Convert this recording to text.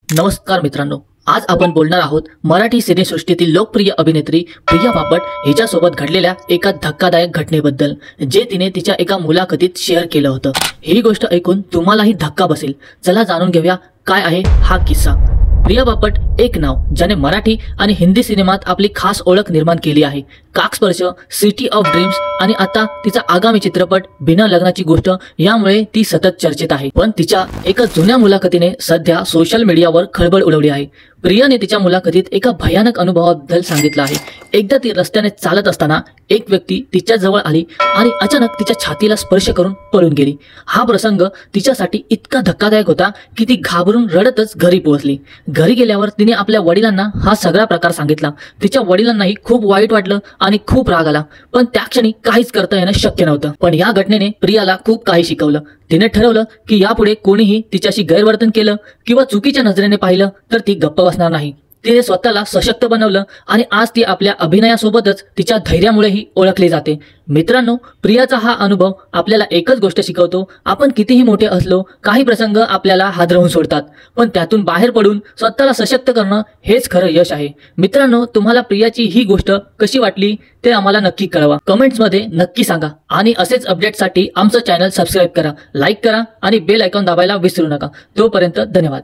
नमस्कार मित्रांनो, आज आपण बोलणार आहोत मराठी सिनेसृष्टीतील लोकप्रिय अभिनेत्री प्रिया बापट हिच्यासोबत घडलेल्या एका धक्कादायक घटनेबद्दल, जे तिने तिच्या एका मुलाखतीत शेअर केलं होतं। ही गोष्ट ऐकून तुम्हालाही धक्का बसेल। चला जाणून घेऊया काय आहे हा किस्सा। प्रिया बापट एक नाव ज्याने मराठी आणि हिंदी सिनेमात आपली खास ओळख निर्माण केली आहे। काकस्पर्श, सिटी ऑफ ड्रीम्स आणि आता तिचा आगामी चित्रपट बिना लग्नाची गोष्ट यामुळे ती सतत चर्चेत आहे। पण तिच्या एका जुन्या मुलाखतीने सध्या सोशल मीडियावर खळबळ उडवली आहे। प्रियाने तिच्या मुलाखतीत एका भयानक अनुभवाबद्दल सांगितलं आहे। एकदा ती रस्त्याने चालत असताना एक व्यक्ती तिच्या जवळ आली आणि अचानक तिच्या छातीला स्पर्श करून पळून गेली। हा प्रसंग तिच्यासाठी इतका धक्कादायक होता की ती घाबरून रडतच घरी पोहोचली। घरी गेल्यावर तिने आपल्या वडिलांना हा सगळा प्रकार सांगितला। तिच्या वडिलांनाही खूप वाईट वाटलं आणि खूप राग आला, पण त्या क्षणी काहीच करता येणं शक्य नव्हतं। पण या घटनेने प्रियाला खूप काही शिकवलं। तिने ठरवलं की यापुढे कोणीही तिच्याशी गैरवर्तन केलं किंवा चुकीच्या नजरेने पाहिलं तर ती गप्प बसणार नाही। तिने स्वतःला सशक्त बनवलं आणि आज ती आपल्या अभिनयासोबतच तिच्या धैर्यामुळेही ओळखली जाते। मित्रांनो, प्रियाचा हा अनुभव आपल्याला एकच गोष्ट शिकवतो, आपण कितीही मोठे असलो काही प्रसंग आपल्याला हादरवून सोडतात, पण त्यातून बाहेर पडून स्वतःला सशक्त करणं हेच खरं यश आहे। मित्रांनो, तुम्हाला प्रियाची ही गोष्ट कशी वाटली ते आम्हाला नक्की कळवा, कमेंट्समध्ये नक्की सांगा। आणि असेच अपडेटसाठी आमचं चॅनल सबस्क्राइब करा, लाईक करा आणि बेल आयकॉन दाबायला विसरू नका। तोपर्यंत धन्यवाद।